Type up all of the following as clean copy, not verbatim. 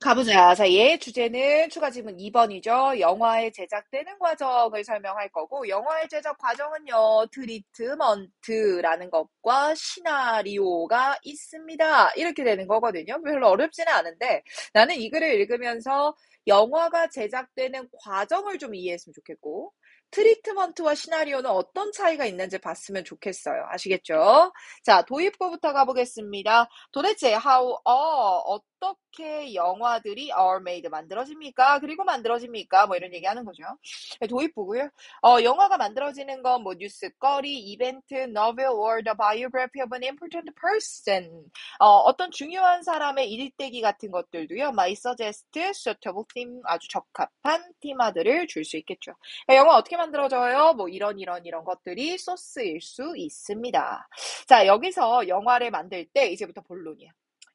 가보자. 자, 얘의 주제는 추가 질문 2번이죠. 영화의 제작되는 과정을 설명할 거고, 영화의 제작 과정은요, 트리트먼트라는 것과 시나리오가 있습니다. 이렇게 되는 거거든요. 별로 어렵지는 않은데, 나는 이 글을 읽으면서 영화가 제작되는 과정을 좀 이해했으면 좋겠고, 트리트먼트와 시나리오는 어떤 차이가 있는지 봤으면 좋겠어요. 아시겠죠? 자, 도입부부터 가보겠습니다. 도대체 어떻게 영화들이 are made 만들어집니까? 그리고 만들어집니까? 뭐 이런 얘기하는 거죠. 도입부고요. 영화가 만들어지는 건 뭐 뉴스거리, 이벤트, novel or the biography of an important person. 어떤 중요한 사람의 일대기 같은 것들도요. might suggest suitable theme, 아주 적합한 테마들을 줄 수 있겠죠. 영화 어떻게 만들어져요? 뭐 이런 것들이 소스일 수 있습니다. 자, 여기서 영화를 만들 때 이제부터 본론이야.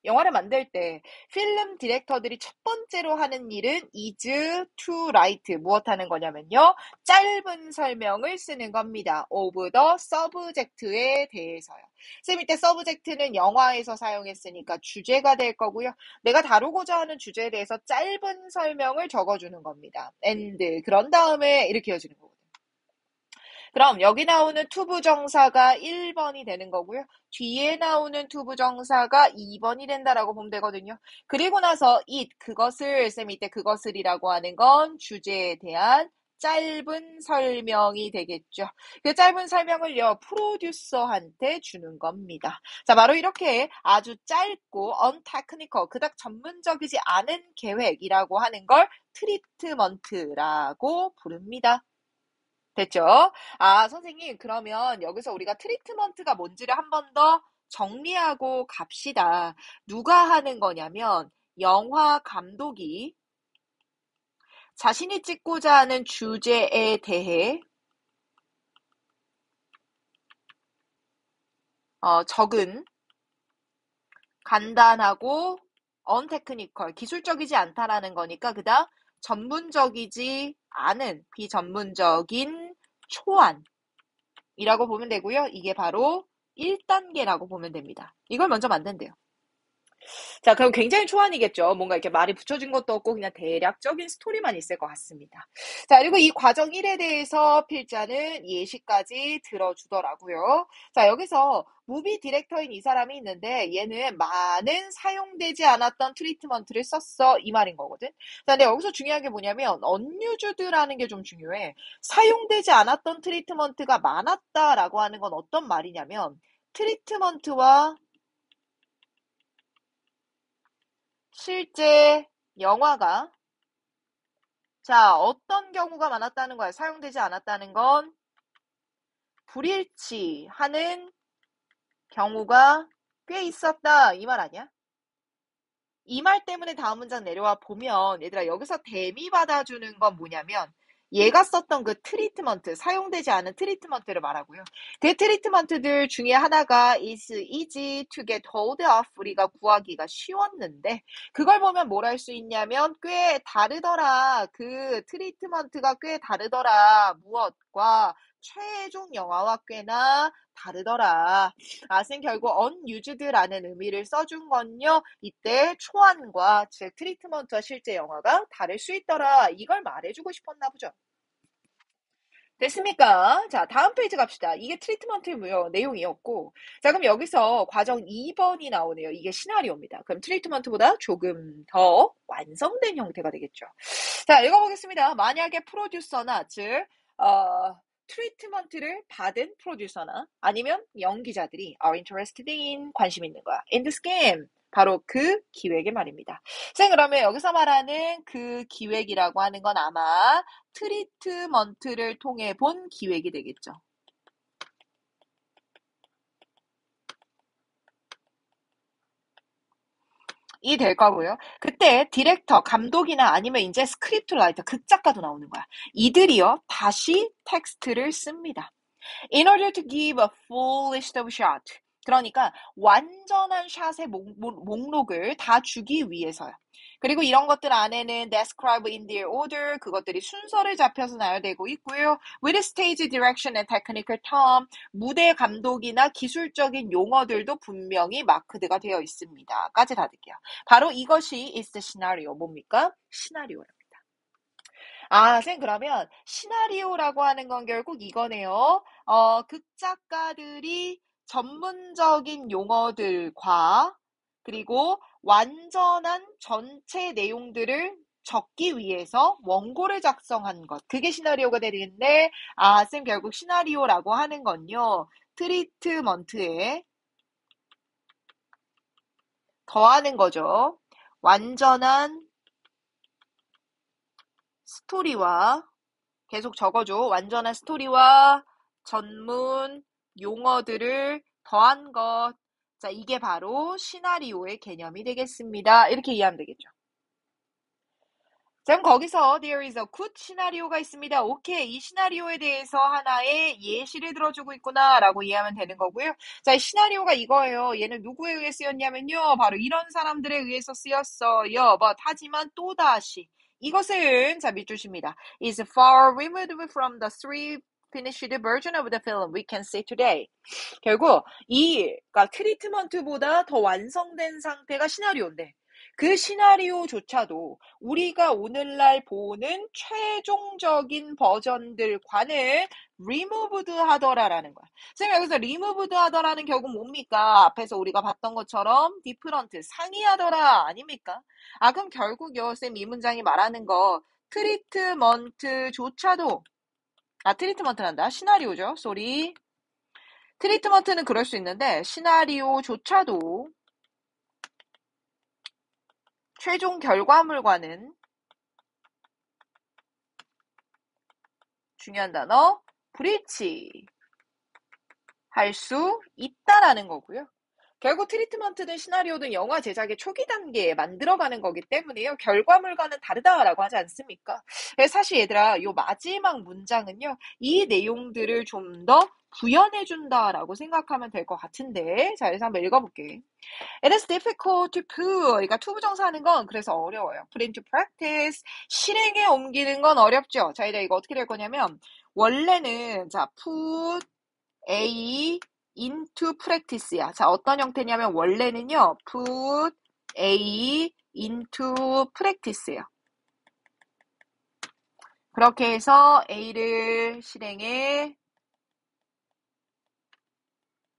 영화를 만들 때 필름 디렉터들이 첫 번째로 하는 일은 is to write 무엇 하는 거냐면요. 짧은 설명을 쓰는 겁니다. of the subject에 대해서요. 쌤 이때 subject는 영화에서 사용했으니까 주제가 될 거고요. 내가 다루고자 하는 주제에 대해서 짧은 설명을 적어주는 겁니다. and 그런 다음에 이렇게 이어지는 거거든요. 그럼 여기 나오는 투부정사가 1번이 되는 거고요. 뒤에 나오는 투부정사가 2번이 된다라고 보면 되거든요. 그리고 나서 그것을 쌤 이때 그것을이라고 하는 건 주제에 대한 짧은 설명이 되겠죠. 그 짧은 설명을요, 프로듀서한테 주는 겁니다. 자, 바로 이렇게 아주 짧고 untechnical, 그닥 전문적이지 않은 계획이라고 하는 걸 트리트먼트라고 부릅니다. 됐죠? 아, 선생님, 그러면 여기서 우리가 트리트먼트가 뭔지를 한 번 더 정리하고 갑시다. 누가 하는 거냐면, 영화 감독이 자신이 찍고자 하는 주제에 대해 적은 간단하고 언테크니컬, 기술적이지 않다라는 거니까 그다음 전문적이지 않은 비전문적인 초안이라고 보면 되고요. 이게 바로 1단계라고 보면 됩니다. 이걸 먼저 만든대요. 자, 그럼 굉장히 초안이겠죠. 뭔가 이렇게 말이 붙여진 것도 없고 그냥 대략적인 스토리만 있을 것 같습니다. 자, 그리고 이 과정 1에 대해서 필자는 예시까지 들어주더라고요. 자, 여기서 무비 디렉터인 이 사람이 있는데 얘는 많은 사용되지 않았던 트리트먼트를 썼어 이 말인 거거든. 자, 근데 여기서 중요한 게 뭐냐면 unUsed라는 게 좀 중요해. 사용되지 않았던 트리트먼트가 많았다라고 하는 건 어떤 말이냐면 트리트먼트와 실제 영화가 자, 어떤 경우가 많았다는 거야? 사용되지 않았다는 건 불일치하는 경우가 꽤 있었다. 이 말 아니야? 이 말 때문에 다음 문장 내려와 보면 얘들아 여기서 대미 받아주는 건 뭐냐면 얘가 썼던 그 트리트먼트, 사용되지 않은 트리트먼트를 말하고요. 그 트리트먼트들 중에 하나가 is easy to get hold of 우리가 구하기가 쉬웠는데 그걸 보면 뭘 할 수 있냐면 꽤 다르더라. 그 트리트먼트가 꽤 다르더라. 무엇과 최종 영화와 꽤나 다르더라. 쌤 결국 unused라는 의미를 써준 건요. 이때 초안과 즉 트리트먼트와 실제 영화가 다를 수 있더라. 이걸 말해주고 싶었나 보죠. 됐습니까? 자, 다음 페이지 갑시다. 이게 트리트먼트의 내용이었고. 자, 그럼 여기서 과정 2번이 나오네요. 이게 시나리오입니다. 그럼 트리트먼트보다 조금 더 완성된 형태가 되겠죠. 자, 읽어보겠습니다. 만약에 프로듀서나, 즉, 트리트먼트를 받은 프로듀서나 아니면 연기자들이 are interested in, 관심 있는 거야. in the scheme. 바로 그 기획의 말입니다. 쌤, 그러면 여기서 말하는 그 기획이라고 하는 건 아마 트리트먼트를 통해 본 기획이 되겠죠. 이 될 거고요. 그때 디렉터, 감독이나 아니면 이제 스크립트 라이터, 극작가도 나오는 거야. 이들이요, 다시 텍스트를 씁니다. In order to give a full list of shots. 그러니까 완전한 샷의 목록을 다 주기 위해서요. 그리고 이런 것들 안에는 describe in their order, 그것들이 순서를 잡혀서 나열되고 있고요. with stage direction and technical term, 무대 감독이나 기술적인 용어들도 분명히 마크드가 되어 있습니다. 까지 닫을게요. 바로 이것이 is the scenario. 뭡니까? 시나리오예요. 선생님, 그러면 시나리오라고 하는 건 결국 이거네요. 극작가들이 전문적인 용어들과 그리고 완전한 전체 내용들을 적기 위해서 원고를 작성한 것. 그게 시나리오가 되는데, 쌤 결국 시나리오라고 하는 건요. 트리트먼트에 더하는 거죠. 완전한 스토리와 계속 적어줘. 완전한 스토리와 전문 용어들을 더한 것. 자, 이게 바로 시나리오의 개념이 되겠습니다. 이렇게 이해하면 되겠죠. 자, 그럼 거기서 there is a good 시나리오가 있습니다. 오케이, 이 시나리오에 대해서 하나의 예시를 들어주고 있구나 라고 이해하면 되는 거고요. 자, 이 시나리오가 이거예요. 얘는 누구에 의해 쓰였냐면요. 바로 이런 사람들에 의해서 쓰였어요. 하지만 또다시 이것은 자, 밑줄입니다. is far removed from the three finished version of the film we can see today. 결국 그러니까 트리트먼트보다 더 완성된 상태가 시나리오인데 그 시나리오조차도 우리가 오늘날 보는 최종적인 버전들과는 removed 하더라라는 거야. 선생님 여기서 removed 하더라는 결국 뭡니까? 앞에서 우리가 봤던 것처럼 different 상이하더라 아닙니까? 그럼 결국요 쌤 이 문장이 말하는 거 트리트먼트조차도 트리트먼트란다. 시나리오죠. 쏘리. 트리트먼트는 그럴 수 있는데 시나리오조차도 최종 결과물과는 중요한 단어 브리치 할 수 있다라는 거고요. 결국 트리트먼트든 시나리오든 영화 제작의 초기 단계에 만들어가는 거기 때문에요. 결과물과는 다르다라고 하지 않습니까? 사실 얘들아 요 마지막 문장은요. 이 내용들을 좀 더 구현해준다라고 생각하면 될 것 같은데 자 그래서 한번 읽어볼게. It is difficult to put. 그러니까 투부정사 하는 건 그래서 어려워요. Put into practice. 실행에 옮기는 건 어렵죠. 자, 이제 이거 어떻게 될 거냐면 원래는 자, put A into practice야. 자, 어떤 형태냐면 원래는요. put A into practice예요. 그렇게 해서 A를 실행에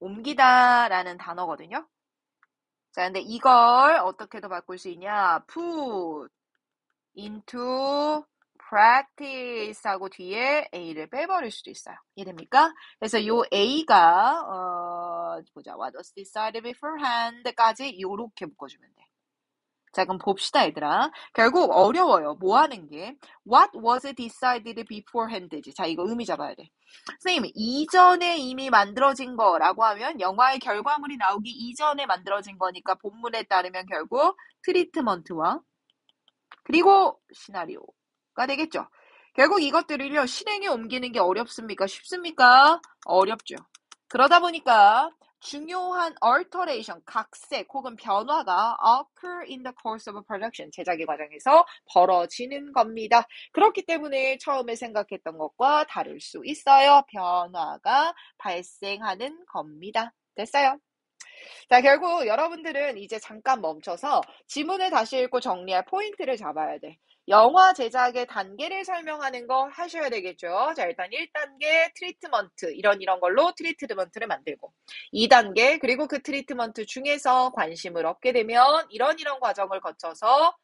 옮기다라는 단어거든요. 자, 근데 이걸 어떻게도 바꿀 수 있냐? put into practice 하고 뒤에 A를 빼버릴 수도 있어요. 이해됩니까? 그래서 요 A가 보자. What was decided beforehand?까지 요렇게 묶어주면 돼. 자, 그럼 봅시다, 얘들아. 결국 어려워요. 뭐 하는 게? What was decided beforehand지. 자, 이거 의미 잡아야 돼. 선생님, 이전에 이미 만들어진 거라고 하면 영화의 결과물이 나오기 이전에 만들어진 거니까 본문에 따르면 결국 트리트먼트와 그리고 시나리오가 되겠죠. 결국 이것들을요, 실행에 옮기는 게 어렵습니까? 쉽습니까? 어렵죠. 그러다 보니까 중요한 alteration, 각색 혹은 변화가 occur in the course of production, 제작의 과정에서 벌어지는 겁니다. 그렇기 때문에 처음에 생각했던 것과 다를 수 있어요. 변화가 발생하는 겁니다. 됐어요? 자, 결국 여러분들은 이제 잠깐 멈춰서 지문을 다시 읽고 정리할 포인트를 잡아야 돼. 영화 제작의 단계를 설명하는 거 하셔야 되겠죠. 자, 일단 1단계 트리트먼트, 이런 걸로 트리트먼트를 만들고 2단계, 그리고 그 트리트먼트 중에서 관심을 얻게 되면 이런 과정을 거쳐서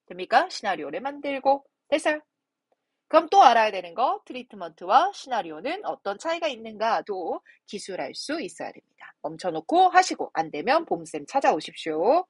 됩니까? 시나리오를 만들고 됐어요. 그럼 또 알아야 되는 거 트리트먼트와 시나리오는 어떤 차이가 있는가도 기술할 수 있어야 됩니다. 멈춰놓고 하시고 안 되면 봄쌤 찾아오십시오.